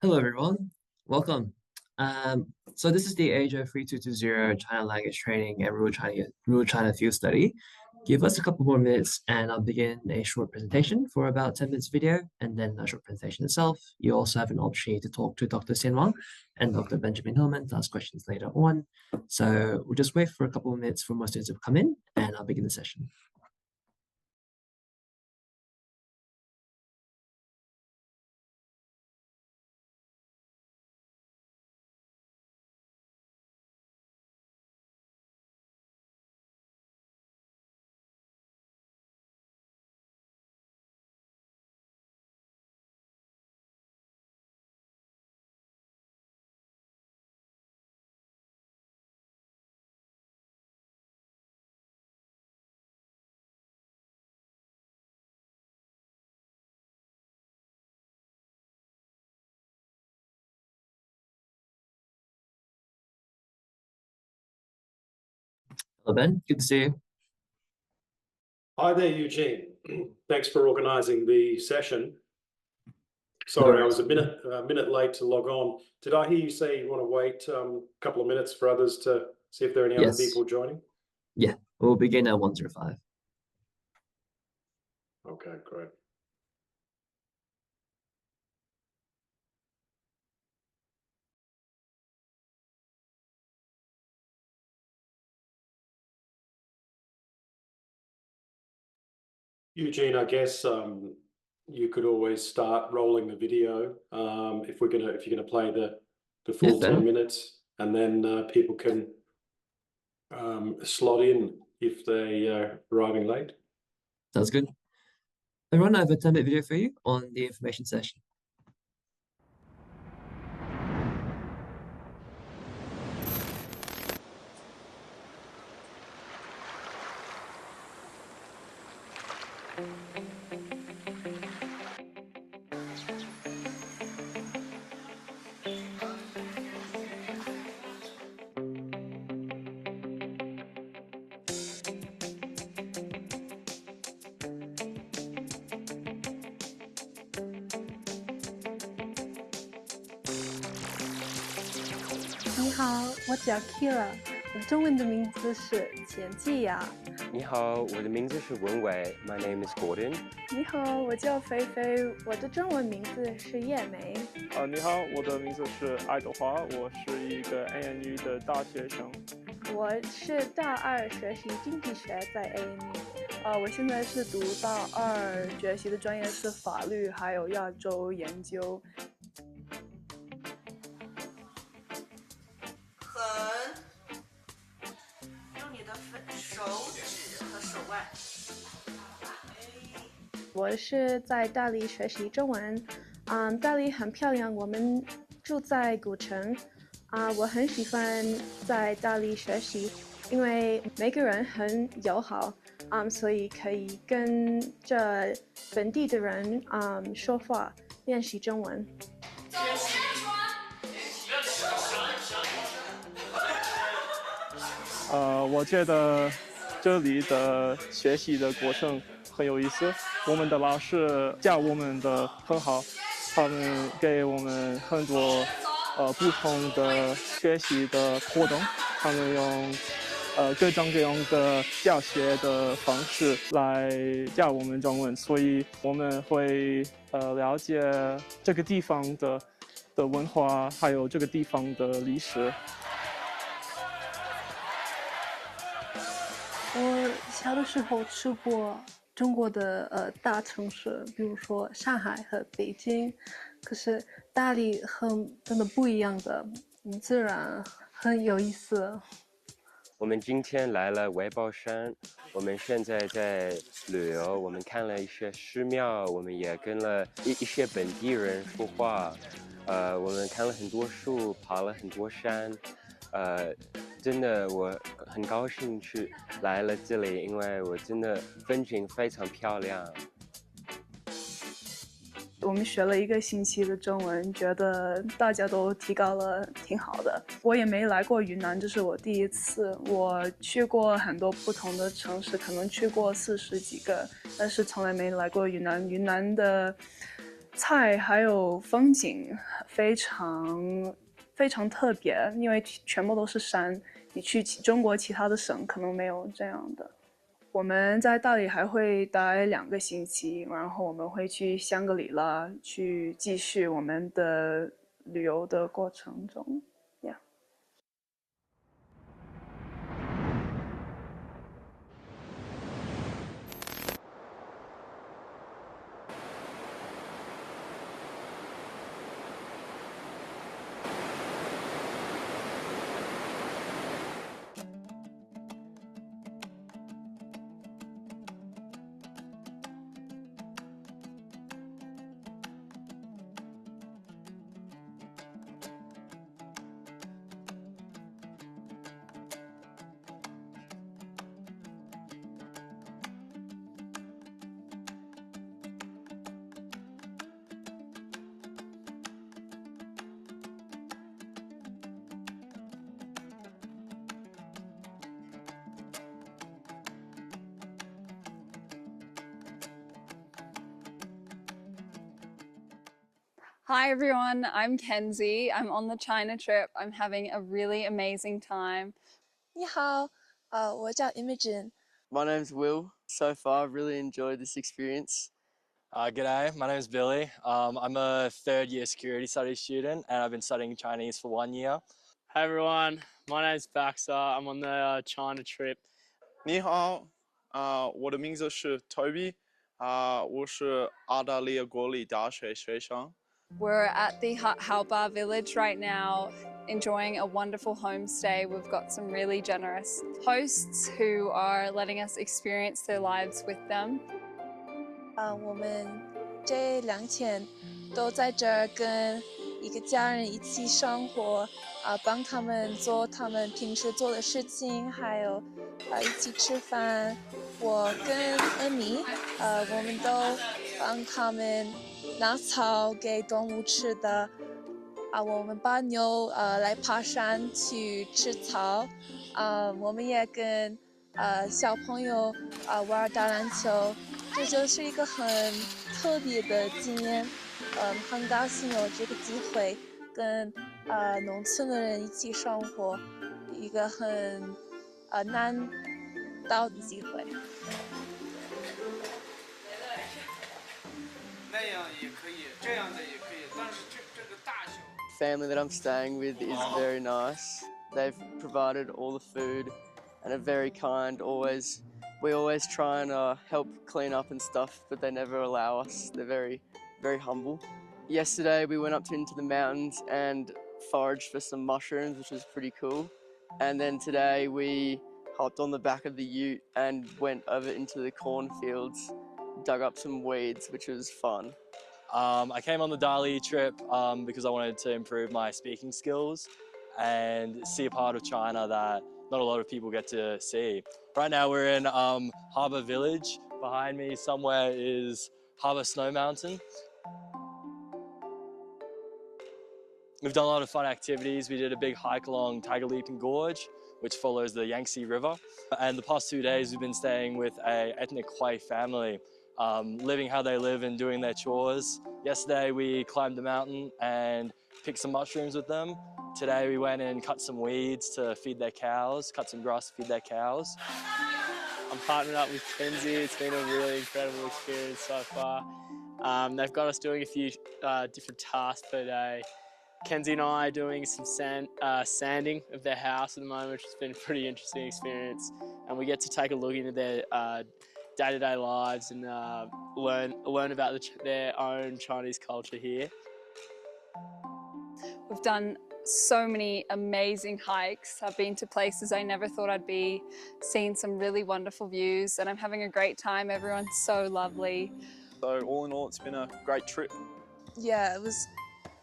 Hello, everyone. Welcome. So this is the ASIA3220 China language training and rural China field study. Give us a couple more minutes and I'll begin a short presentation for about 10 minutes video and then a short presentation itself. You also have an opportunity to talk to Dr. Xian Wang and Dr. Benjamin Hillman to ask questions later on. So we'll just wait for a couple of minutes for more students to come in and I'll begin the session. Hello, Ben. Good to see you. Hi there, Eugene. Thanks for organising the session. No Sorry, I worries. was a minute late to log on. Did I hear you say you want to wait a couple of minutes for others to see if there are any other Yes. people joining? Yeah, we'll begin at 1:05. Okay, great. Eugene, I guess you could always start rolling the video if you're gonna play the full Yeah, 10 minutes, and then people can slot in if they are arriving late. sounds good. Everyone, I have a 10-minute video for you on the information session.你好，我叫 Kira，我的中文的名字是钱季雅。你好，我的名字是文伟 ，My name is Gordon。你好，我叫菲菲，我的中文名字是叶梅。你好，我的名字是爱德华，我是一个 ANU 的大学生。我是大二学习经济学在 ANU。我现在是读大二，学习的专业是法律，还有亚洲研究。用你的手指和手腕。我是在大理学习中文，大理很漂亮，我们住在古城，我很喜欢在大理学习，因为每个人很友好，所以可以跟着本地的人说话，练习中文。我觉得这里的学习的过程很有意思，我们的老师教我们的很好，他们给我们很多不同的学习的活动，他们用各种各样的教学的方式来教我们中文，所以我们会了解这个地方的文化，还有这个地方的历史。我小的时候去过中国的大城市，比如说上海和北京，可是大理真的不一样的，自然很有意思。我们今天来了外宝山，我们现在在旅游，我们看了一些寺庙，我们也跟了一些本地人说话，我们看了很多书，爬了很多山，真的我很高兴来了这里，因为我真的风景非常漂亮。我们学了1个星期的中文，觉得大家都提高了，挺好的。我也没来过云南，这是我第一次。我去过很多不同的城市，可能去过40几个，但是从来没来过云南。云南的菜还有风景非常特别，因为全部都是山。你去中国其他的省可能没有这样的。我们在大理还会待2个星期，然后我们会去香格里拉去继续我们的旅游的过程中。Yeah. Hi everyone, I'm Kenzie. I'm on the China trip. I'm having a really amazing time. 你好，我叫 Imogen。My name's Will. So far, I've really enjoyed this experience. G'day, my name is Billy. I'm a third-year security studies student and I've been studying Chinese for 1 year. Hi everyone, my name's Baxter. I'm on the China trip. 你好，我的名字是 Toby，我是澳大利亚国立大学学生。We're at the Haoba village right now, enjoying a wonderful homestay. We've got some really generous hosts who are letting us experience their lives with them. 我们这2天都在这儿跟一个家人一起生活，帮他们做他们平时做的事情，还有一起吃饭。我跟Amy，我们都帮他们拿草给动物吃的。我们把牛来爬山去吃草。我们也跟小朋友玩打篮球。这就是一个很特别的经验，很高兴有这个机会跟农村的人一起生活，一个很难到的机会。那样也可以，这样的也可以，但是这个大小。Family that I'm staying with is very nice. They've provided all the food and are very kind. We always try and help clean up and stuff, but they never allow us. They're very, very humble. Yesterday we went up into the mountains and foraged for some mushrooms, which was pretty cool. And then today we hopped on the back of the ute and went over into the cornfields, dug up some weeds, which was fun. I came on the Dali trip because I wanted to improve my speaking skills and see a part of China that not a lot of people get to see. Right now we're in Harbour Village. Behind me somewhere is Harbour Snow Mountain. We've done a lot of fun activities. We did a big hike along Tiger Leaping Gorge, which follows the Yangtze River. And the past 2 days we've been staying with an ethnic Hui family, living how they live and doing their chores. Yesterday we climbed the mountain and picked some mushrooms with them. Today we went and cut some weeds to feed their cows, cut some grass to feed their cows. I'm partnered up with Kenzie. It's been a really incredible experience so far. They've got us doing a few different tasks per day. Kenzie and I are doing some sanding of their house at the moment, which has been a pretty interesting experience. And we get to take a look into their day-to-day lives and learn about their own Chinese culture here. We've done so many amazing hikes. I've been to places I never thought I'd be, seen some really wonderful views, and I'm having a great time. Everyone's so lovely. So all in all, it's been a great trip. Yeah, it was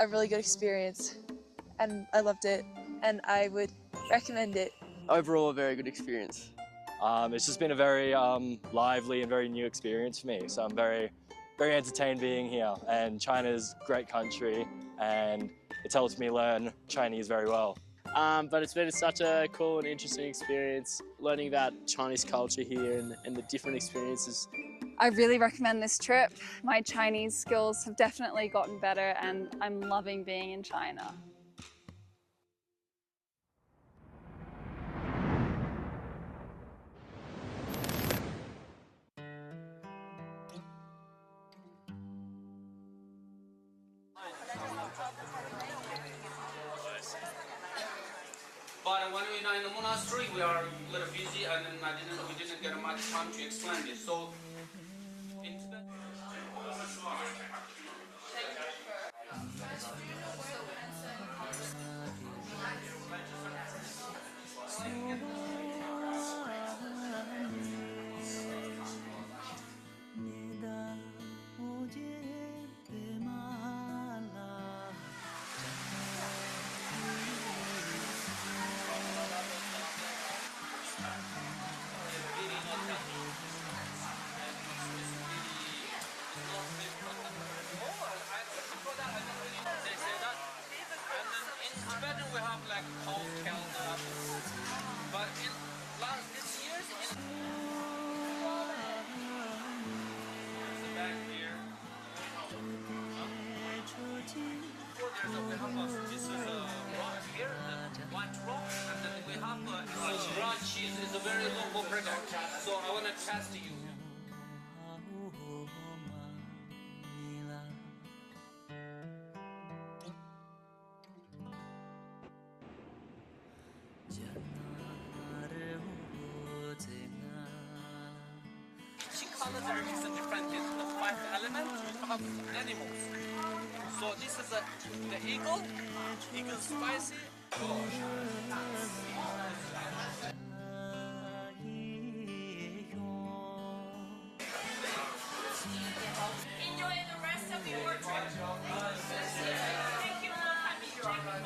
a really good experience, and I loved it, and I would recommend it. Overall, a very good experience. It's just been a very lively and very new experience for me. So I'm very, very entertained being here. And China's a great country, and it's helped me learn Chinese very well. But it's been such a cool and interesting experience, learning about Chinese culture here and the different experiences I really recommend this trip. My Chinese skills have definitely gotten better and I'm loving being in China. But when we're in the monastery, we are a little busy, and then we didn't get much time to explain it. So, in Tibet. We have like hotel, but in this year, the back here. This is a rock here, the white rock, and then we have raw cheese. It's a very local product, so I want to test you. There is a different in the 5 elements. We have animals. So this is the eagle. Eagle spicy. Enjoy the rest of your trip. Thank you for coming.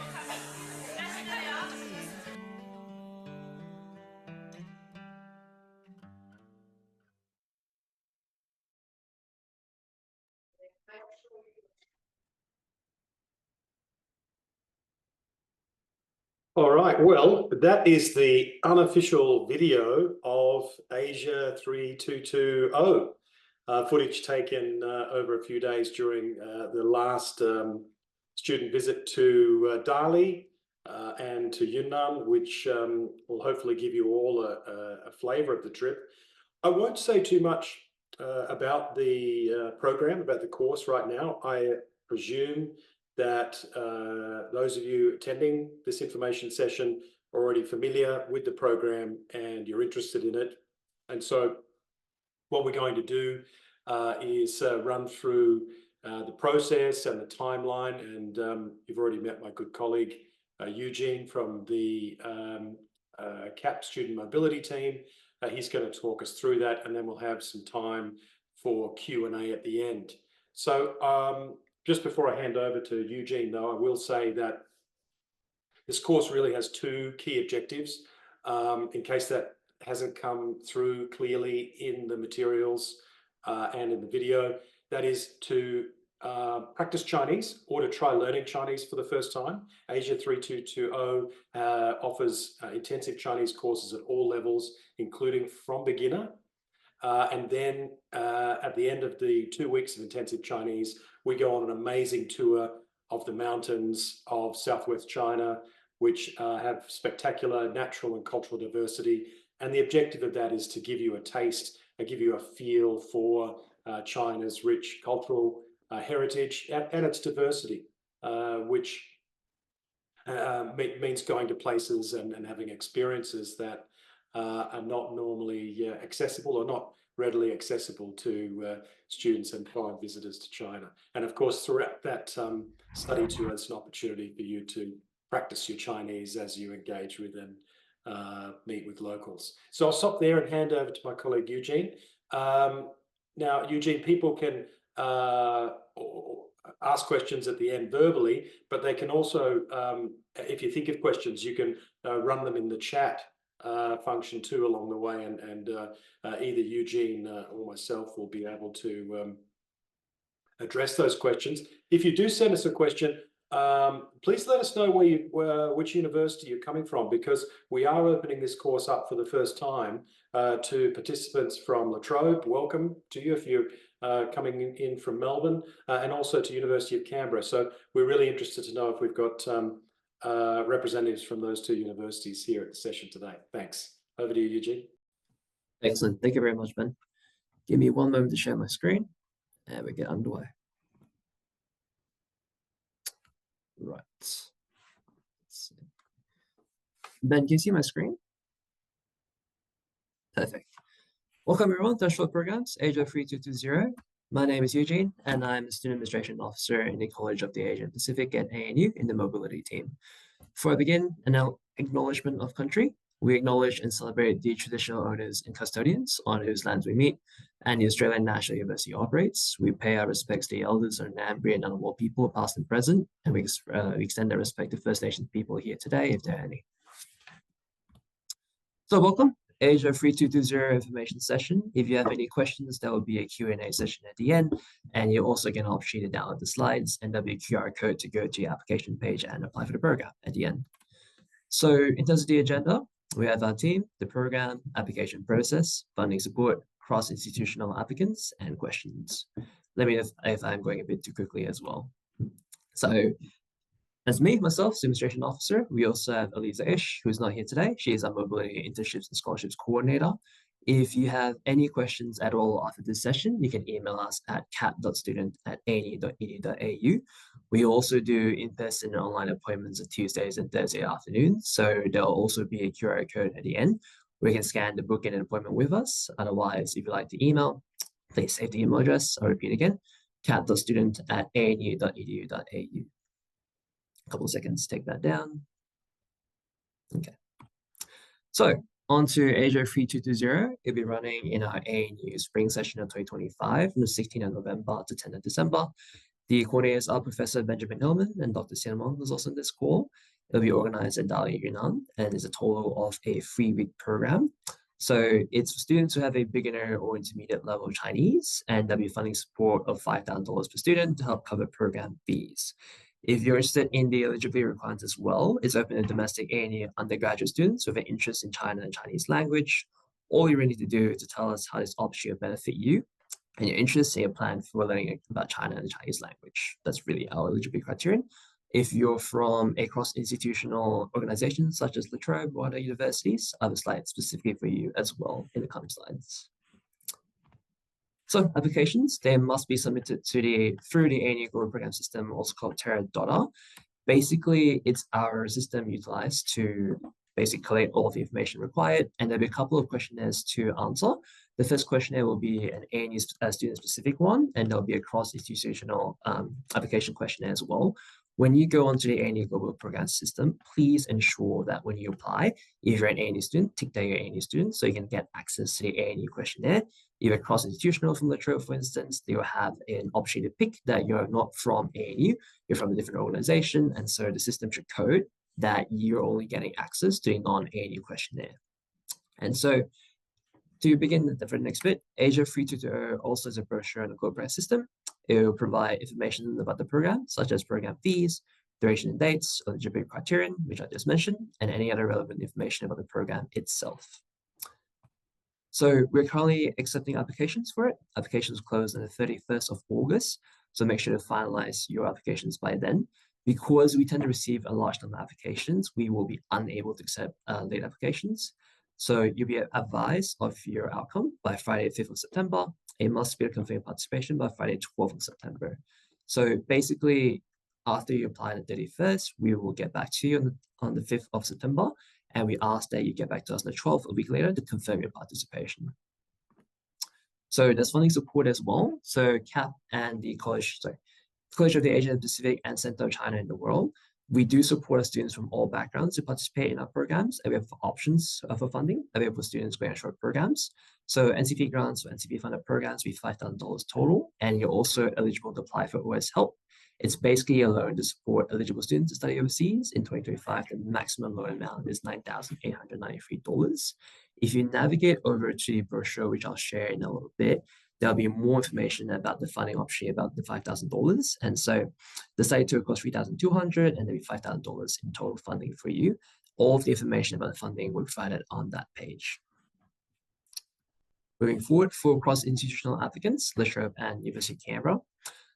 All right, well, that is the unofficial video of Asia 3220, footage taken over a few days during the last student visit to Dali and to Yunnan, which will hopefully give you all a flavour of the trip. I won't say too much about the program, about the course right now. I presume that those of you attending this information session are already familiar with the program and you're interested in it. And so what we're going to do is run through the process and the timeline. And you've already met my good colleague, Eugene from the CAP Student Mobility team. He's going to talk us through that, and then we'll have some time for Q&A at the end. So just before I hand over to Eugene, though, I will say that this course really has two key objectives, in case that hasn't come through clearly in the materials and in the video. That is to practice Chinese or to try learning Chinese for the first time. Asia 3220 offers intensive Chinese courses at all levels, including from beginner. And then at the end of the 2 weeks of intensive Chinese, we go on an amazing tour of the mountains of southwest China, which have spectacular natural and cultural diversity. And the objective of that is to give you a taste, give you a feel for China's rich cultural heritage and its diversity, which means going to places and having experiences that are not normally accessible or not readily accessible to students and foreign visitors to China. And of course, throughout that study tour, it's an opportunity for you to practice your Chinese as you engage with and meet with locals. So I'll stop there and hand over to my colleague, Eugene. Now, Eugene, people can ask questions at the end verbally, but they can also, if you think of questions, you can run them in the chat function too along the way, and either Eugene or myself will be able to address those questions. If you do send us a question, please let us know which university you're coming from, because we are opening this course up for the first time to participants from La Trobe. Welcome to you if you're coming in from Melbourne, and also to University of Canberra. So we're really interested to know if we've got representatives from those two universities here at the session today. Thanks. Over to you, Eugene. Excellent. Thank you very much, Ben. Give me one moment to share my screen and we get underway. Right. Let's see. Ben, can you see my screen? Perfect. Welcome everyone to our short programs, ASIA3220. My name is Eugene, and I'm a Student Administration Officer in the College of the Asia Pacific at ANU in the Mobility team. Before I begin, an acknowledgement of country. We acknowledge and celebrate the traditional owners and custodians on whose lands we meet and the Australian National University operates. We pay our respects to the elders of Ngambri and Ngunnawal people, past and present, and we extend our respect to First Nations people here today, if there are any. So welcome, ASIA3220 information session. If you have any questions, there will be a Q&A session at the end, and you'll also get an opportunity to download the slides, and there'll be a QR code to go to your application page and apply for the program at the end. So in terms of the agenda, we have our team, the program, application process, funding support, cross-institutional applicants, and questions. Let me know if I'm going a bit too quickly as well. So as me, myself, Administration Officer, we also have Eliza Ish, who's not here today. She is our Mobility Internships and Scholarships Coordinator. If you have any questions at all after this session, you can email us at cat.student@anu.edu.au. We also do in-person and online appointments on Tuesdays and Thursday afternoons. So there'll also be a QR code at the end where you can scan to book in an appointment with us. Otherwise, if you'd like to email, please save the email address. I'll repeat again, cat.student@anu.edu.au. A couple of seconds to take that down. Okay. So on to ASIA3220. It'll be running in our ANU spring session of 2025 from the 16th of November to 10th of December. The coordinators are Professor Benjamin Hillman and Dr. Sian Wong, who's also in this call. It'll be organized at Dali Yunnan, and is a total of a 3-week program. So it's for students who have a beginner or intermediate level of Chinese, and there'll be funding support of $5,000 per student to help cover program fees. If you're interested in the eligibility requirements as well, it's open to domestic ANU undergraduate students with an interest in China and Chinese language. All you really need to do is to tell us how this option will benefit you and your interests and your plan for learning about China and the Chinese language. That's really our eligibility criterion. If you're from a cross-institutional organization such as La Trobe or other universities, I have a slide specifically for you as well in the coming slides. So applications, they must be submitted to through the ANU Global Program System, also called Terra. Basically, it's our system utilized to basically collate all of the information required, and there'll be a couple of questionnaires to answer. The first questionnaire will be an ANU student-specific one, and there'll be a cross-institutional application questionnaire as well. When you go onto the ANU Global Program System, please ensure that when you apply, if you're an ANU student, tick that you're an ANU student so you can get access to the ANU questionnaire. If you're cross-institutional from La Trobe, for instance, they will have an option to pick that you're not from ANU, you're from a different organization, and so the system should code that you're only getting access to a non-ANU questionnaire. And so to begin for the next bit, ASIA3220 also has a brochure on the Global Program System. It will provide information about the program, such as program fees, duration and dates, eligibility criterion, which I just mentioned, and any other relevant information about the program itself. So we're currently accepting applications for it. Applications close on the 31st of August, so make sure to finalize your applications by then. Because we tend to receive a large number of applications, we will be unable to accept late applications. So you'll be advised of your outcome by Friday, 5th of September. It must be a confirmed participation by Friday, 12th of September. So basically, after you apply the 31st, we will get back to you on the 5th of September, and we ask that you get back to us on the 12th, a week later, to confirm your participation. So there's funding support as well. So CAP and the College of the Asia Pacific and Center of China in the World, we do support our students from all backgrounds to participate in our programs, and we have options for funding available for students going on short programs. So NCP grants or NCP funded programs will be $5,000 total, and you're also eligible to apply for OS Help. It's basically a loan to support eligible students to study overseas. In 2025, the maximum loan amount is $9,893. If you navigate over to the brochure, which I'll share in a little bit, there'll be more information about the funding option about the $5,000. And so the study tour costs $3,200 and there'll be $5,000 in total funding for you. All of the information about the funding will be provided on that page. Moving forward, for cross-institutional applicants, Latrobe and University of Canberra.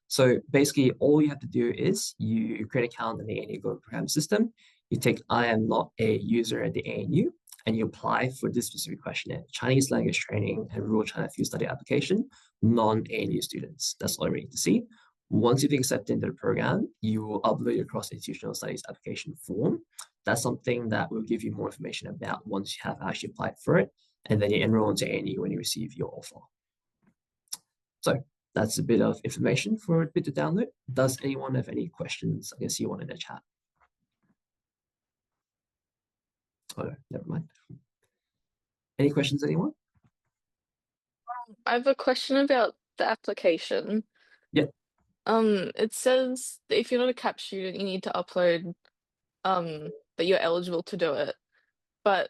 So basically, all you have to do is you create an account in the ANU Global Program System. You take I am not a user at the ANU, and you apply for this specific questionnaire, Chinese language training and rural China field study application, non-ANU students. That's all you need to see. Once you've been accepted into the program, you will upload your cross-institutional studies application form. That's something that will give you more information about once you have actually applied for it, and then you enroll into ANU when you receive your offer. So that's a bit of information for a bit to download. Does anyone have any questions? I can see one in the chat. Oh, no, never mind. Any questions, anyone? I have a question about the application. Yeah. It says that if you're not a CAP student, you need to upload that you're eligible to do it. But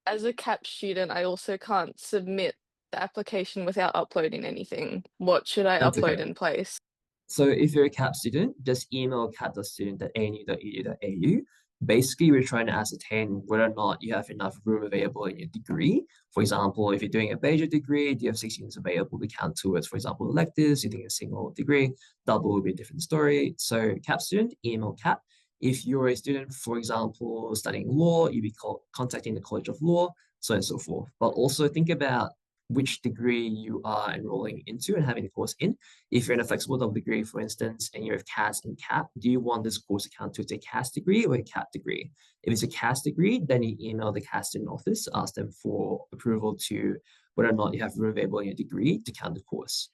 as a CAP student, I also can't submit the application without uploading anything. What should I upload in place? So if you're a CAP student, just email cap.student@anu.edu.au. Basically, we're trying to ascertain whether or not you have enough room available in your degree. For example, if you're doing a major degree, do you have 6 units available to count towards, for example, electives? You're doing a single degree, double will be a different story. So CAP student, email CAP. If you're a student, for example, studying law, you'll be contacting the College of Law, so on and so forth. But also think about which degree you are enrolling into and having the course in. If you're in a flexible double degree, for instance, and you have CAS and CAP, do you want this course to count towards a CAS degree or a CAP degree? If it's a CAS degree, then you email the CAS student office, ask them for approval to whether or not you have room available in your degree to count the course.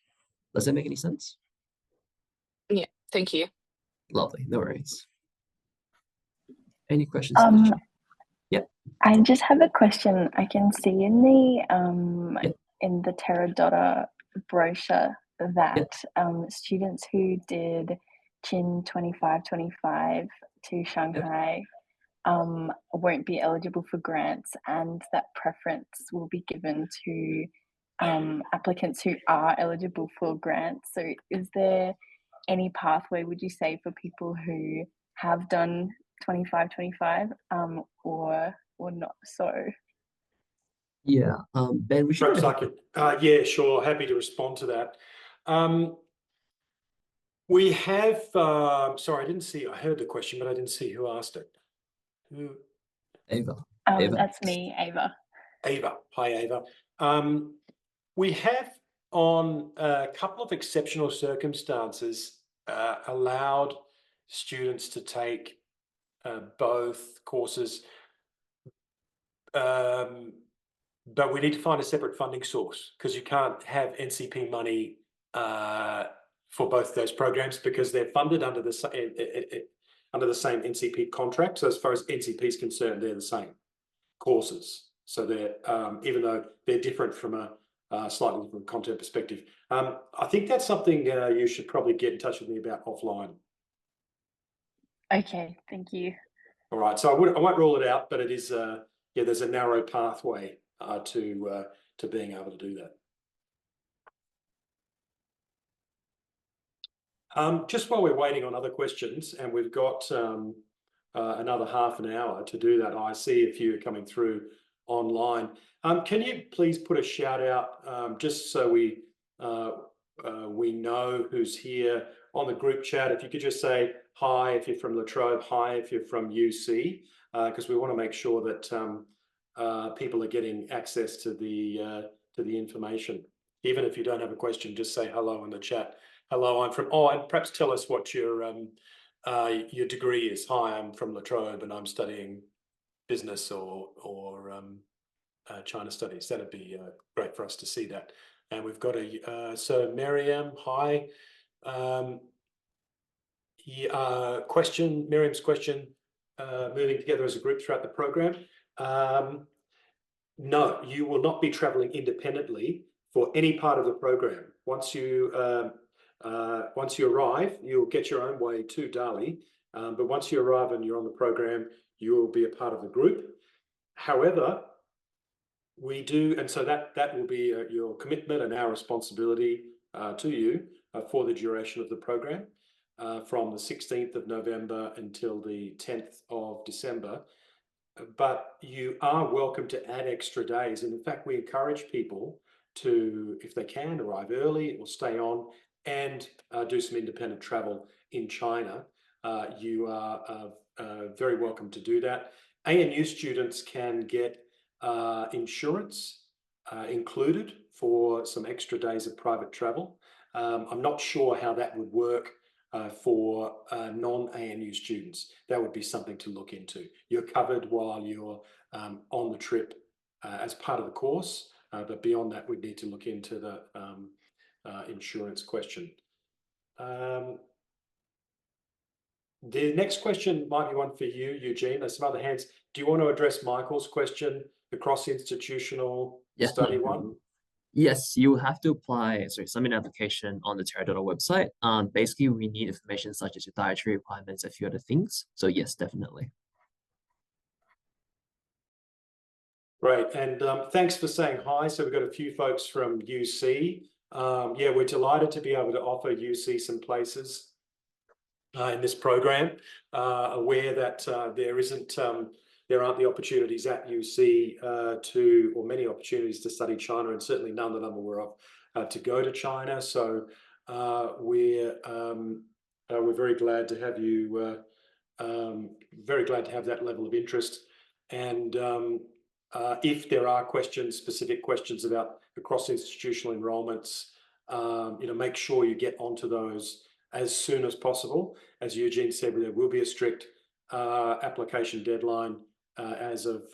Does that make any sense? Yeah, thank you. Lovely, no worries. Any questions? Yeah. I just have a question. I can see in the Teradata brochure that students who did Chin 2525 to Shanghai won't be eligible for grants, and that preference will be given to applicants who are eligible for grants. So is there any pathway, would you say, for people who have done 2525 or not so? Yeah, Ben, we should perhaps I could. Yeah, sure. Happy to respond to that. We have. Sorry, I didn't see. I heard the question, but I didn't see who asked it. Who? Ava. That's me, Ava. Ava. Hi, Ava. We have, on a couple of exceptional circumstances, allowed students to take both courses. But we need to find a separate funding source, because you can't have NCP money for both those programs, because they're funded under the same NCP contract. So as far as NCP is concerned, they're the same courses. So they're even though they're different from a slightly different content perspective. I think that's something you should probably get in touch with me about offline. Okay, thank you. All right. So I won't rule it out, but it is yeah, there's a narrow pathway to being able to do that. Just while we're waiting on other questions, and we've got another half an hour to do that, I see a few coming through online. Can you please put a shout out just so we know who's here on the group chat? If you could just say hi if you're from Latrobe, hi if you're from UC, because we want to make sure that people are getting access to the information. Even if you don't have a question, just say hello in the chat. Hello, I'm from. Oh, and perhaps tell us what your degree is. Hi, I'm from Latrobe and I'm studying business or China studies. That'd be great for us to see that. And we've got so Miriam, hi. Question, Miriam's question, moving together as a group throughout the program. No, you will not be traveling independently for any part of the program. Once you arrive, you'll get your own way to Dali. But once you arrive and you're on the program, you will be a part of the group. However, We do, and so that will be your commitment and our responsibility to you for the duration of the program from the 16th of November until the 10th of December. But you are welcome to add extra days. And in fact, we encourage people to, if they can, arrive early or stay on and do some independent travel in China. You are very welcome to do that. ANU students can get insurance included for some extra days of private travel. I'm not sure how that would work for non-ANU students. That would be something to look into. You're covered while you're on the trip as part of the course, but beyond that, we'd need to look into the insurance question. The next question might be one for you, Eugene. There's some other hands. Do you want to address Michael's question, the cross-institutional study one? Yes, you have to apply, submit an application on the Terra website. Basically, we need information such as your dietary requirements, a few other things. So yes, definitely. Great, and thanks for saying hi. So we've got a few folks from UC. Yeah, we're delighted to be able to offer UC some places in this program. Aware that there aren't the opportunities at UC or many opportunities to study China, and certainly none that I'm aware of to go to China. So we're very glad to have you. Very glad to have that level of interest. And if there are specific questions about the cross-institutional enrollments, make sure you get onto those as soon as possible. As Eugene said, there will be a strict application deadline as of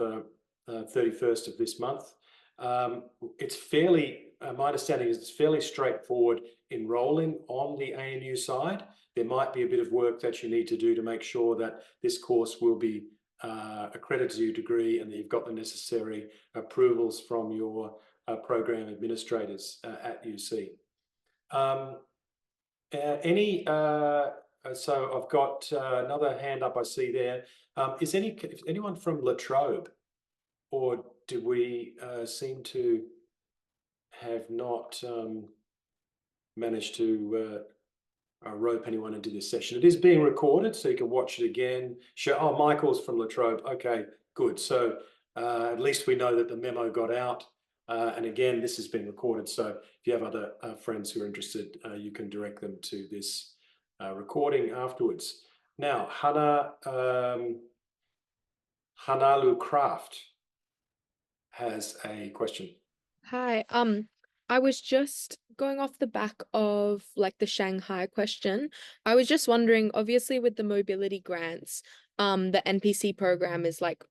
31st of this month. It's fairly, my understanding is it's fairly straightforward enrolling on the ANU side. There might be a bit of work that you need to do to make sure that this course will be accredited to your degree and that you've got the necessary approvals from your program administrators at UC. So I've got another hand up I see there. Is anyone from La Trobe, or do we seem to have not managed to rope anyone into this session? It is being recorded, so you can watch it again. Sure. Oh, Michael's from La Trobe. Okay, good. So at least we know that the memo got out. And again, this has been recorded. So if you have other friends who are interested, you can direct them to this recording afterwards. Now, Hanalu Craft has a question. Hi. I was just going off the back of like the Shanghai question. I was just wondering, obviously with the mobility grants, the NPC program is like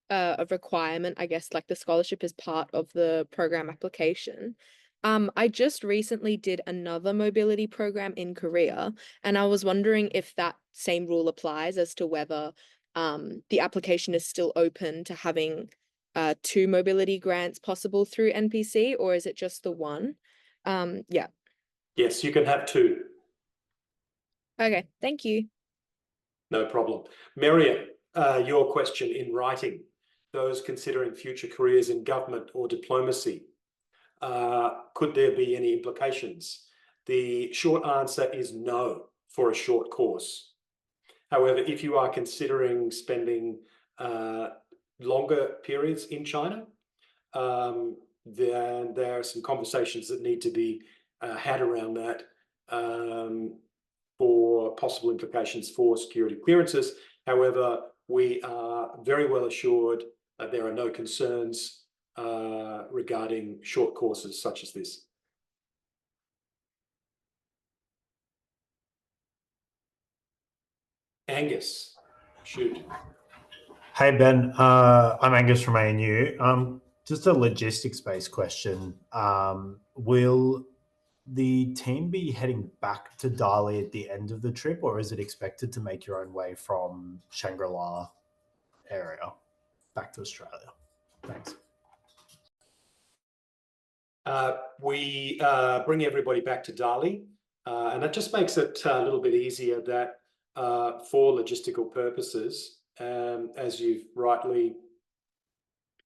a requirement, I guess, like the scholarship is part of the program application. I just recently did another mobility program in Korea, and I was wondering if that same rule applies as to whether the application is still open to having 2 mobility grants possible through NPC, or is it just the one? Yeah. Yes, you can have 2. Okay, thank you. No problem. Miriam, your question in writing. Those considering future careers in government or diplomacy, could there be any implications? The short answer is no for a short course. However, if you are considering spending longer periods in China, then there are some conversations that need to be had around that for possible implications for security clearances. However, we are very well assured that there are no concerns regarding short courses such as this. Angus, shoot. Hey Ben, I'm Angus from ANU. Just a logistics-based question. Will the team be heading back to Dali at the end of the trip, or is it expected to make your own way from Shangri-La area back to Australia? Thanks. We bring everybody back to Dali, and that just makes it a little bit easier that for logistical purposes, as you've rightly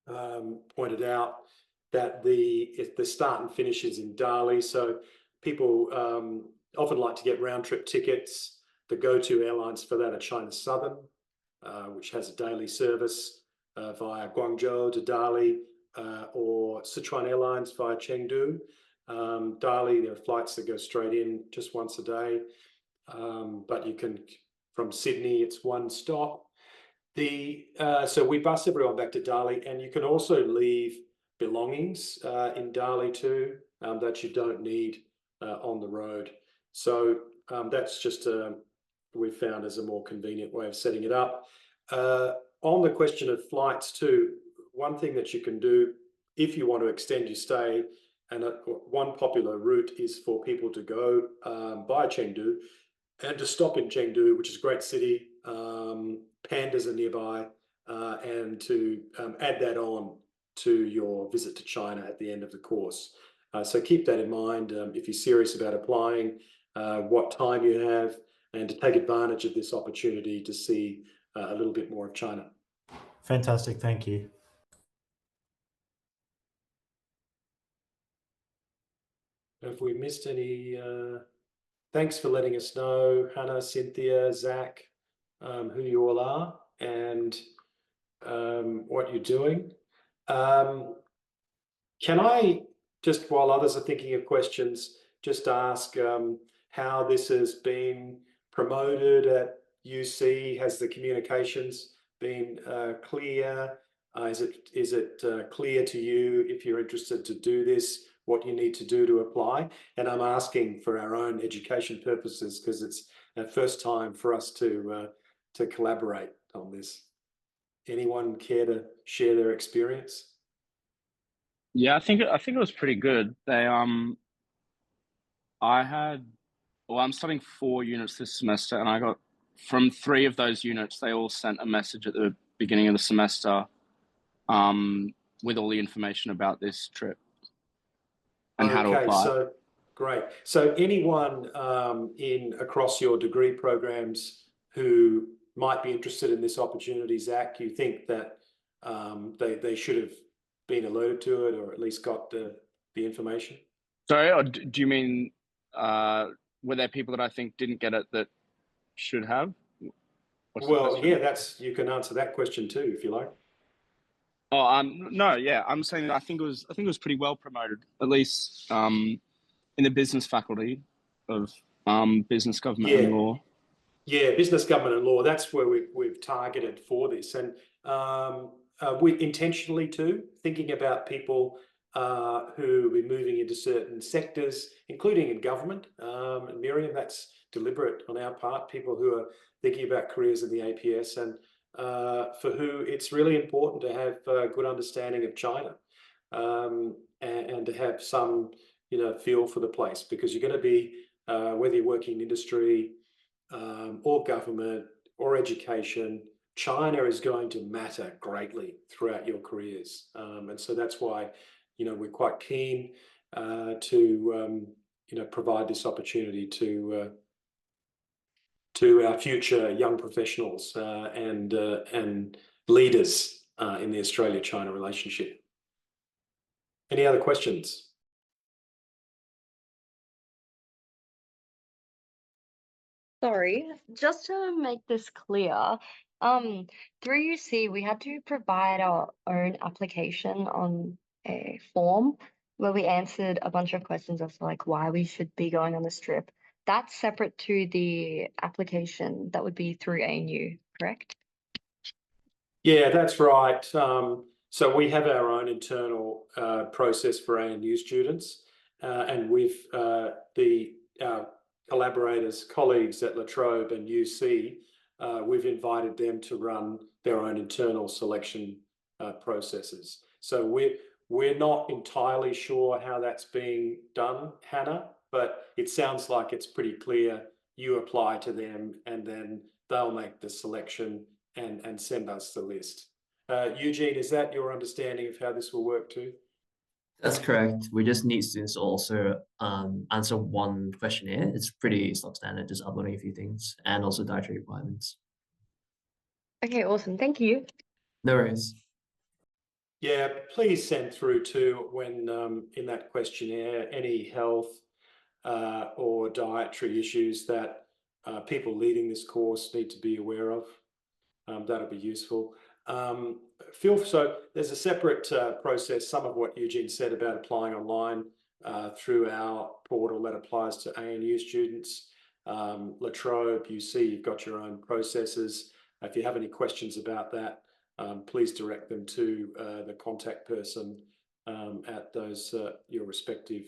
pointed out that the start and finish is in Dali, so people often like to get round-trip tickets. The go-to airlines for that are China Southern, which has a daily service via Guangzhou to Dali, or Sichuan Airlines via Chengdu. Dali, there are flights that go straight in just once a day, but you can, from Sydney, it's one stop. So we bus everyone back to Dali, and you can also leave belongings in Dali too that you don't need on the road. So that's just we've found as a more convenient way of setting it up. On the question of flights too, one thing that you can do if you want to extend your stay, and one popular route is for people to go by Chengdu and to stop in Chengdu, which is a great city. Pandas are nearby, and to add that on to your visit to China at the end of the course. So keep that in mind if you're serious about applying, what time you have, and to take advantage of this opportunity to see a little bit more of China. Fantastic, thank you. Have we missed any? Thanks for letting us know, Hannah, Cynthia, Zach, who you all are and what you're doing. Can I, just while others are thinking of questions, just ask how this has been promoted at UC? Has the communications been clear? Is it clear to you, if you're interested to do this, what you need to do to apply? And I'm asking for our own education purposes because it's the first time for us to collaborate on this. Anyone care to share their experience? Yeah, I think it was pretty good. I'm studying 4 units this semester, and I got from 3 of those units, they all sent a message at the beginning of the semester with all the information about this trip and how to apply. So great. So anyone across your degree programs who might be interested in this opportunity, Zach, you think that they should have been alerted to it or at least got the information? Sorry, or do you mean were there people that I think didn't get it that should have? Well, yeah, you can answer that question too, if you like. Oh, no, yeah, I'm saying that I think it was pretty well promoted, at least in the business faculty of business, government, and law. Yeah, business, government, and law. That's where we've targeted for this, and we intentionally too thinking about people who will be moving into certain sectors, including in government. And Miriam, that's deliberate on our part. People who are thinking about careers in the APS, and for who it's really important to have a good understanding of China, and to have some feel for the place, because you're going to be whether you're working in industry or government or education, China is going to matter greatly throughout your careers, and so that's why we're quite keen to provide this opportunity to our future young professionals and leaders in the Australia-China relationship. Any other questions? Sorry, just to make this clear, through UC, we had to provide our own application on a form where we answered a bunch of questions as to like why we should be going on this trip. That's separate to the application that would be through ANU, correct? Yeah, that's right. So we have our own internal process for ANU students, and with our collaborators, colleagues at La Trobe and UC, we've invited them to run their own internal selection processes. So we're not entirely sure how that's being done, Hannah, but it sounds like it's pretty clear. You apply to them and then they'll make the selection and send us the list. Eugene, is that your understanding of how this will work too? That's correct. We just need students to also answer one questionnaire. It's pretty standard, just uploading a few things and also dietary requirements. Okay, awesome. Thank you. No worries. Yeah, please send through too when in that questionnaire any health or dietary issues that people leading this course need to be aware of. That'll be useful. So there's a separate process, some of what Eugene said about applying online through our portal that applies to ANU students. La Trobe, UC, you've got your own processes. If you have any questions about that, please direct them to the contact person at those your respective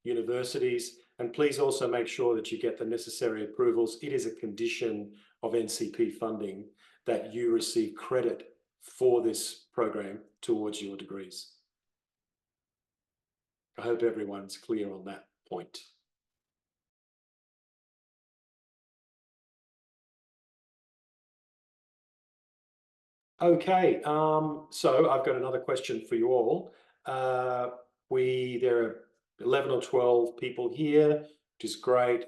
universities. And please also make sure that you get the necessary approvals. It is a condition of NCP funding that you receive credit for this program towards your degrees. I hope everyone's clear on that point. Okay, so I've got another question for you all. There are 11 or 12 people here, which is great.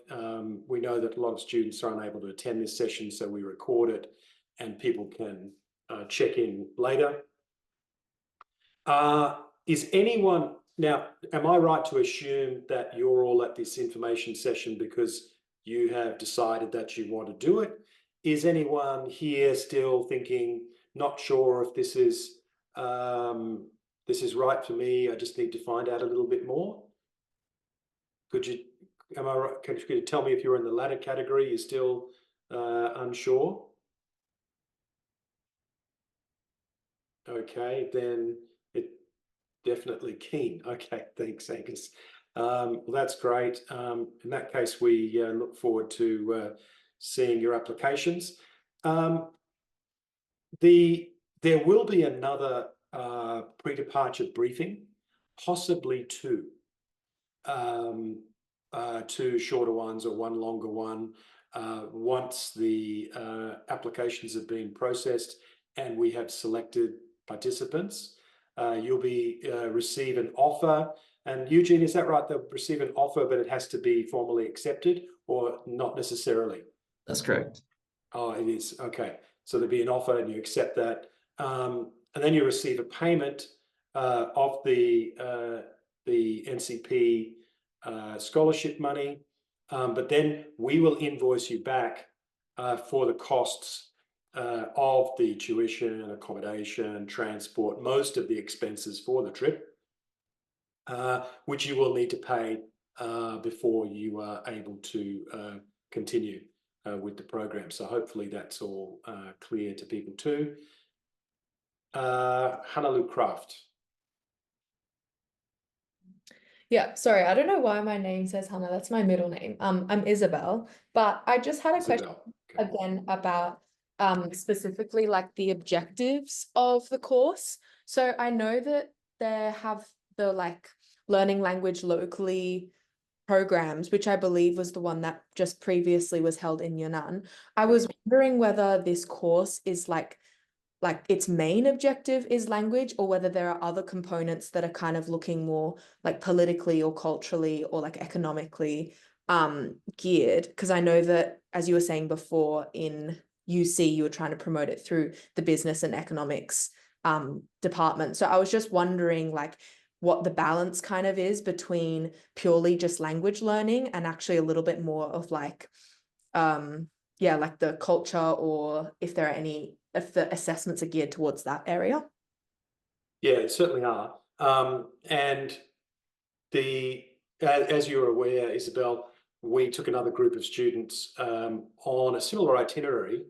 We know that a lot of students are unable to attend this session, so we record it and people can check in later. Is anyone, now, am I right to assume that you're all at this information session because you have decided that you want to do it? Is anyone here still thinking, not sure if this is right for me, I just need to find out a little bit more? Could you tell me if you're in the latter category, you're still unsure? Okay, then it definitely keen. Okay, thanks, Angus. Well, that's great. In that case, we look forward to seeing your applications. There will be another pre-departure briefing, possibly two. Two shorter ones or one longer one. Once the applications have been processed and we have selected participants, you'll receive an offer. And Eugene, is that right? They'll receive an offer, but it has to be formally accepted, or not necessarily? That's correct. Oh, it is. Okay. So there'll be an offer and you accept that. And then you receive a payment of the NCP scholarship money. But then we will invoice you back for the costs of the tuition, accommodation, transport, most of the expenses for the trip, which you will need to pay before you are able to continue with the program. So hopefully that's all clear to people too. Hannah Lou Craft. Yeah, sorry, I don't know why my name says Hannah. That's my middle name. I'm Isabel, but I just had a question again about specifically like the objectives of the course. So I know that there have the like learning language locally programs, which I believe was the one that just previously was held in Yunnan. I was wondering whether this course is like its main objective is language, or whether there are other components that are kind of looking more like politically or culturally or like economically geared. Because I know that, as you were saying before, in UC you were trying to promote it through the business and economics department. So I was just wondering like what the balance kind of is between purely just language learning and actually a little bit more of like like the culture, or if the assessments are geared towards that area. Yeah, certainly are. And as you're aware, Isabel, we took another group of students on a similar itinerary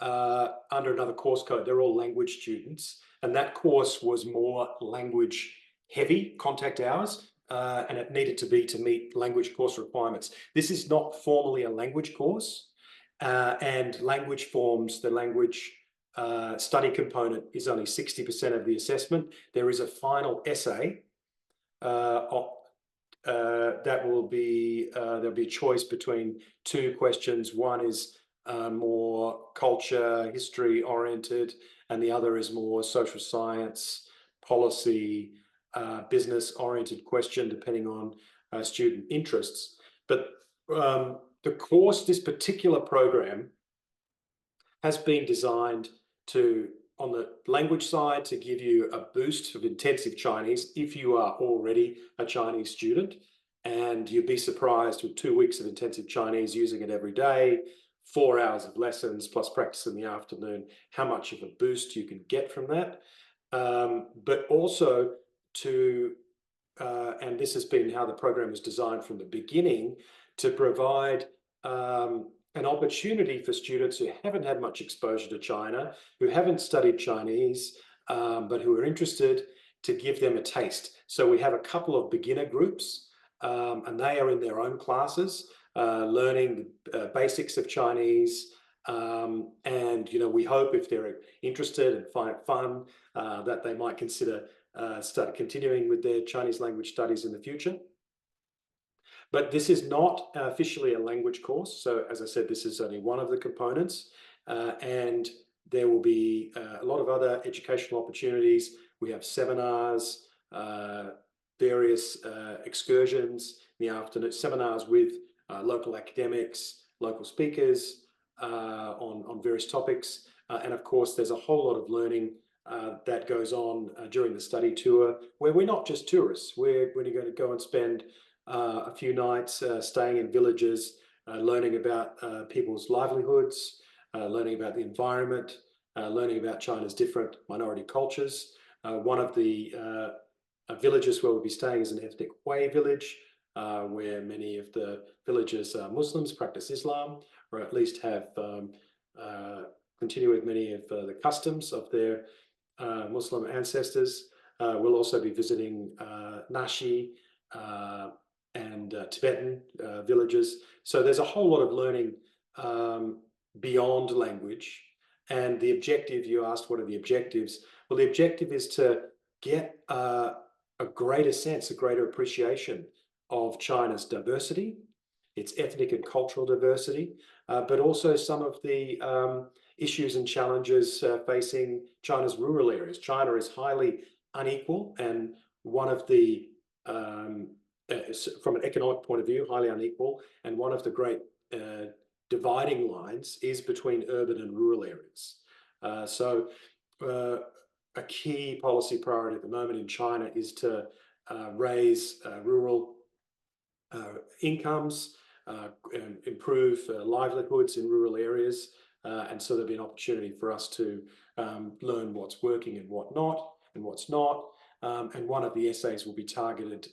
under another course code. They're all language students, and that course was more language heavy, contact hours, and it needed to be to meet language course requirements. This is not formally a language course, and language forms the language study component is only 60% of the assessment. There is a final essay that will be, there'll be a choice between two questions. One is more culture, history oriented, and the other is more social science, policy, business oriented question, depending on student interests. But the course, this particular program, has been designed to on the language side to give you a boost of intensive Chinese if you are already a Chinese student. And you'd be surprised with 2 weeks of intensive Chinese using it every day, 4 hours of lessons plus practice in the afternoon, how much of a boost you can get from that. But also to, and this has been how the program was designed from the beginning, to provide an opportunity for students who haven't had much exposure to China, who haven't studied Chinese, but who are interested, to give them a taste. So we have a couple of beginner groups, and they are in their own classes, learning the basics of Chinese. And, you know, we hope if they're interested and find it fun, that they might consider continuing with their Chinese language studies in the future. But this is not officially a language course. So as I said, this is only one of the components, and there will be a lot of other educational opportunities. We have seminars, various excursions in the afternoon, seminars with local academics, local speakers on various topics. And of course, there's a whole lot of learning that goes on during the study tour, where we're not just tourists. We're going to go and spend a few nights staying in villages, learning about people's livelihoods, learning about the environment, learning about China's different minority cultures. One of the villages where we'll be staying is an ethnic Hui village, where many of the villagers are Muslims, practice Islam, or at least have continue with many of the customs of their Muslim ancestors. We'll also be visiting Nashi and Tibetan villages. So there's a whole lot of learning beyond language. And the objective, you asked, what are the objectives? Well, the objective is to get a greater sense, a greater appreciation of China's diversity, its ethnic and cultural diversity, but also some of the issues and challenges facing China's rural areas. China is highly unequal, and one of the, from an economic point of view, highly unequal, and one of the great dividing lines is between urban and rural areas. So a key policy priority at the moment in China is to raise rural incomes, and improve livelihoods in rural areas. And so there'll be an opportunity for us to learn what's working and what not, and what's not. And one of the essays will be targeted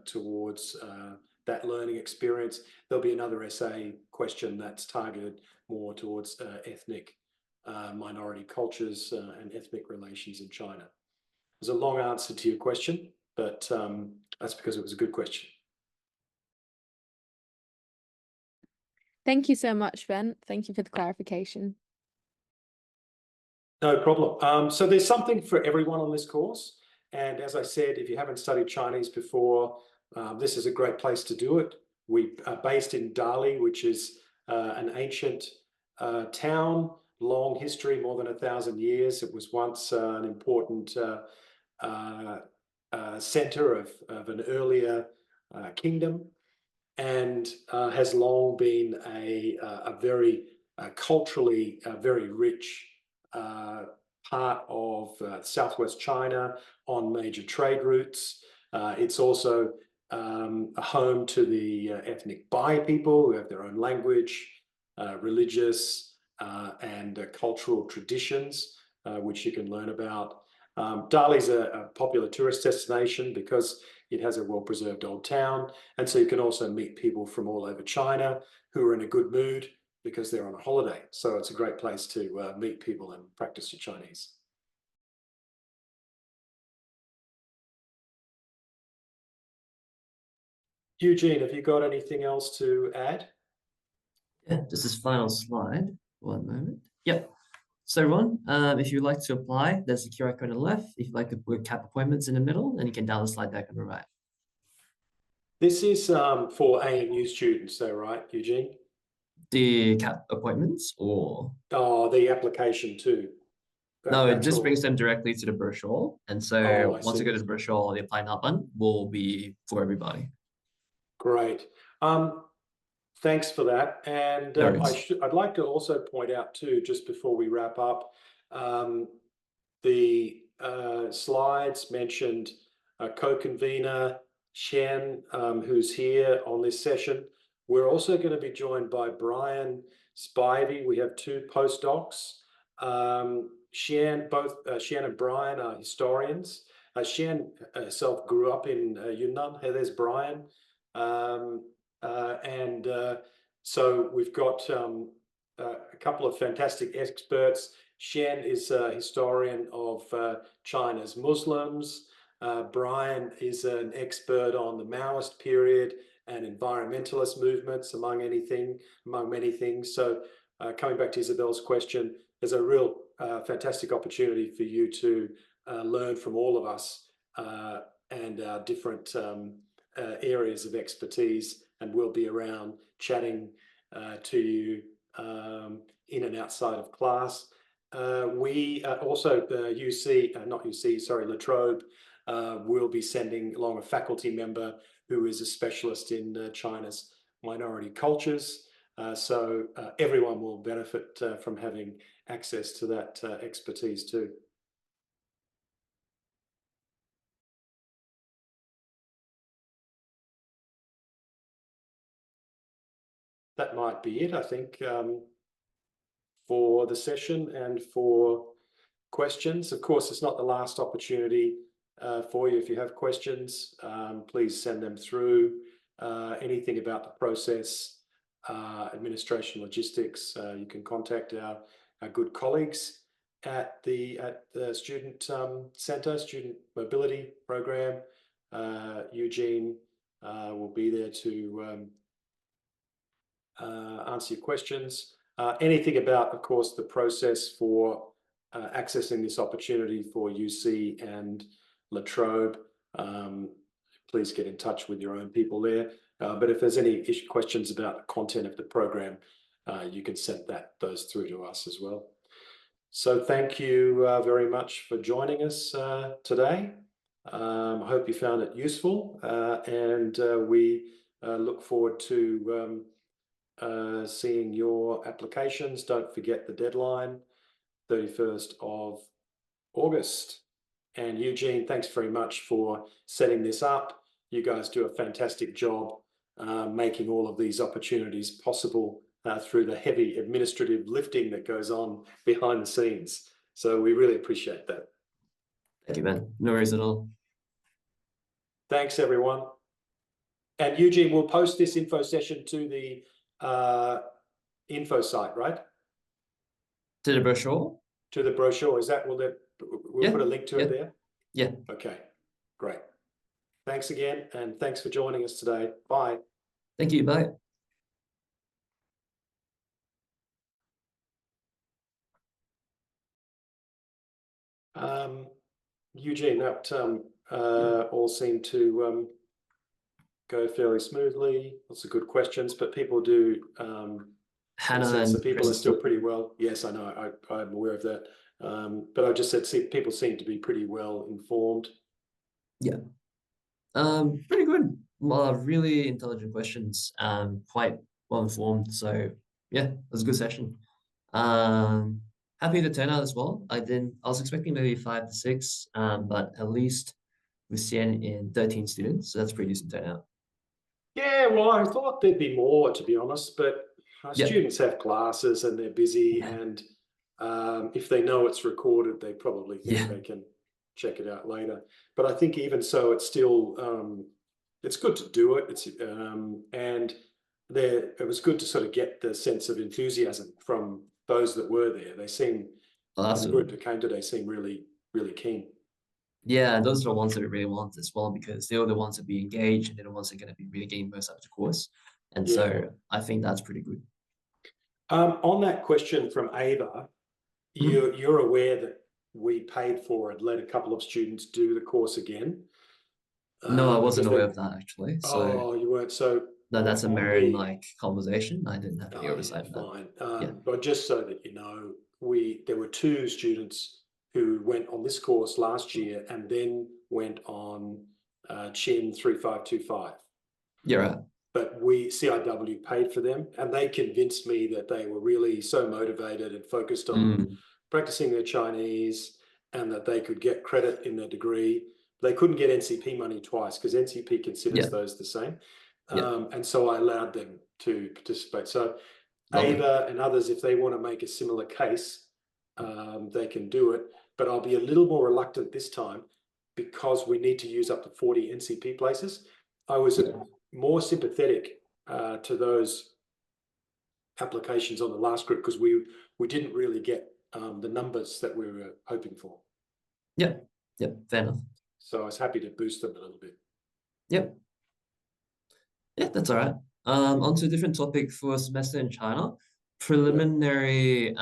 towards that learning experience. There'll be another essay question that's targeted more towards ethnic minority cultures and ethnic relations in China. There's a long answer to your question, but that's because it was a good question. Thank you so much, Ben. Thank you for the clarification. No problem. So there's something for everyone on this course. And as I said, if you haven't studied Chinese before, this is a great place to do it. We are based in Dali, which is an ancient town, long history, more than 1,000 years. It was once an important center of an earlier kingdom, and has long been a very culturally very rich part of southwest China on major trade routes. It's also a home to the ethnic Bai people, who have their own language, religious and cultural traditions, which you can learn about. Dali's a popular tourist destination because it has a well-preserved old town. And so you can also meet people from all over China who are in a good mood because they're on a holiday. So it's a great place to meet people and practice your Chinese. Eugene, have you got anything else to add? Yeah, just this final slide. One moment. Yep. So everyone, if you'd like to apply, there's a QR code on the left. If you'd like to book CAP appointments in the middle, and you can download the slide deck on the right. This is for ANU students though, right, Eugene? The CAP appointments or? Oh, the application too. No, it just brings them directly to the brochure. And so once you go to the brochure, the apply now button will be for everybody. Great. Thanks for that. And I'd like to also point out too, just before we wrap up, The slides mentioned a co-convener, Shen, who's here on this session. We're also going to be joined by Brian Spivey. We have two postdocs. Shen and Brian are historians. Shen herself grew up in Yunnan. Hey, there's Brian. So we've got a couple of fantastic experts. Shen is a historian of China's Muslims. Brian is an expert on the Maoist period and environmentalist movements, among many things. So coming back to Isabel's question, there's a real fantastic opportunity for you to learn from all of us and our different areas of expertise, and we'll be around chatting to you in and outside of class. We also, La Trobe, will be sending along a faculty member who is a specialist in China's minority cultures. So everyone will benefit from having access to that expertise too. That might be it, I think, for the session and for questions. Of course, it's not the last opportunity for you. If you have questions, please send them through. Anything about the process, administration, logistics, you can contact our good colleagues at the Student Centre, Student Mobility Program. Eugene will be there to answer your questions. Anything about, of course, the process for accessing this opportunity for UC and La Trobe, please get in touch with your own people there. But if there's any questions about the content of the program, you can send those through to us as well. So thank you very much for joining us today. I hope you found it useful, and we look forward to seeing your applications. Don't forget the deadline, 31st of August. And Eugene, thanks very much for setting this up. You guys do a fantastic job making all of these opportunities possible through the heavy administrative lifting that goes on behind the scenes. So we really appreciate that. Thank you, Ben. No worries at all. Thanks, everyone. And Eugene, we'll post this info session to the info site, right? To the brochure? To the brochure. Is that, we'll put a link to it there? Yeah. Okay, great. Thanks again, and thanks for joining us today. Bye. Thank you. Bye. Eugene, that all seemed to go fairly smoothly. Lots of good questions, but people do Hannah sense and that people are Chris still pretty well. Yes, I know. I'm aware of that. But I just said, people seem to be pretty well informed. Yeah. Pretty good. Really intelligent questions. Quite well informed. So yeah, it was a good session. Happy with the turnout as well. I was expecting maybe 5 to 6, but at least we're seeing in 13 students, so that's pretty decent turnout. Yeah, well, I thought there'd be more, to be honest, but students have classes and they're busy, and if they know it's recorded, they probably think they can check it out later. But I think even so, it's still it's good to do it. And it was good to sort of get the sense of enthusiasm from those that were there. They seem the group that came today seemed really, really keen. Yeah, those are the ones that we really want as well, because they're the ones that be engaged and they're the ones that are going to be really getting most out of the course. And so I think that's pretty good. On that question from Ava, you're aware that we paid for and let a couple of students do the course again? No, I wasn't aware of that actually. So you weren't. So no, that's a Marin conversation. I didn't have any oversight of that. Fine. But just so that you know, there were 2 students who went on this course last year and then went on Chin 3525. Yeah, right. But CIW paid for them, and they convinced me that they were really so motivated and focused on practicing their Chinese and that they could get credit in their degree. They couldn't get NCP money twice because NCP considers those the same. And so I allowed them to participate. So Ava and others, if they want to make a similar case, they can do it. But I'll be a little more reluctant this time because we need to use up to 40 NCP places. I was more sympathetic to those applications on the last group because we didn't really get the numbers that we were hoping for. Yeah, fair enough. So I was happy to boost them a little bit. Yep. Yeah, that's all right. Onto a different topic for semester in China. Preliminary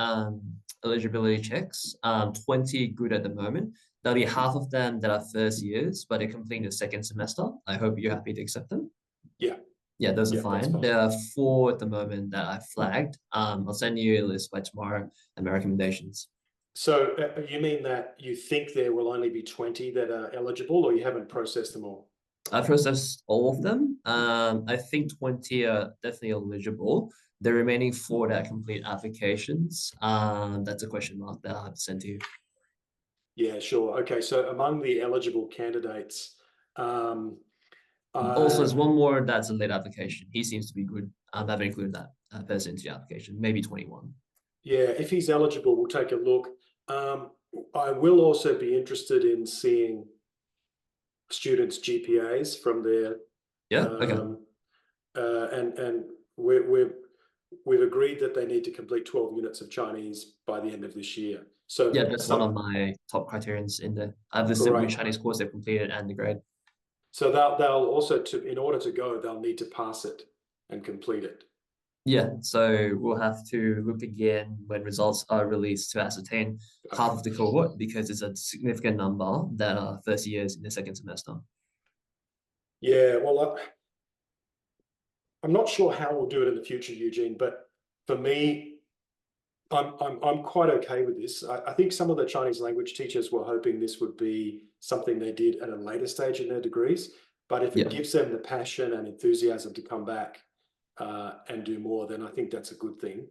eligibility checks, 20 good at the moment. There'll be half of them that are first years, but they're completing the second semester. I hope you're happy to accept them. Yeah. Yeah, those are that's fine. fine. There are 4 at the moment that I flagged. I'll send you a list by tomorrow and my recommendations. So you mean that you think there will only be 20 that are eligible, or you haven't processed them all? I processed all of them. I think 20 are definitely eligible. The remaining 4 that complete applications, that's a question mark that I'll have to send to you. Yeah, sure. Okay, so among the eligible candidates, also, there's one more that's a late application. He seems to be good. I haven't included that person into the application, maybe 21. Yeah, if he's eligible, we'll take a look. I will also be interested in seeing students' GPAs from their and we've agreed that they need to complete 12 units of Chinese by the end of this year. So yeah, that's one of my top criterions in there. I've listed which Chinese course they've completed and the grade. So they'll also, in order to go, they'll need to pass it and complete it. Yeah, so we'll have to look again when results are released to ascertain half of the cohort because it's a significant number that are first years in the second semester. Yeah, well, I'm not sure how we'll do it in the future, Eugene, but for me, I'm quite okay with this. I think some of the Chinese language teachers were hoping this would be something they did at a later stage in their degrees, but if it gives them the passion and enthusiasm to come back and do more, then I think that's a good thing.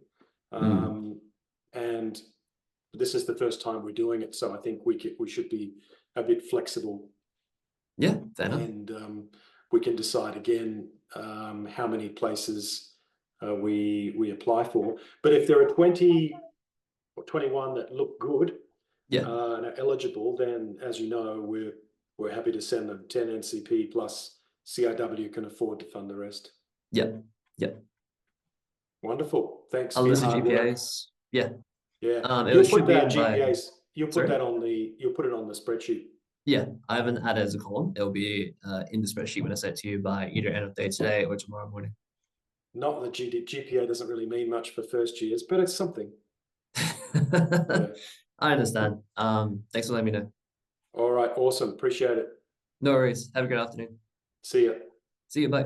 And this is the first time we're doing it, so I think we should be a bit flexible. Yeah, fair enough. And we can decide again how many places we apply for. But if there are 20 or 21 that look good and are eligible, then as you know, we're happy to send them 10 NCP plus CIW can afford to fund the rest. Yeah. Wonderful. Thanks I'll for your list the hard work. GPAs. Yeah. You'll put that GPAs. You'll put that on you'll put it on the spreadsheet. Yeah, I haven't added as a column. It'll be in the spreadsheet when I send it to you by either end of day today or tomorrow morning. Not that GPA doesn't really mean much for first years, but it's something. I understand. Thanks for letting me know. All right, awesome. Appreciate it. No worries. Have a good afternoon. See ya. See you. Bye.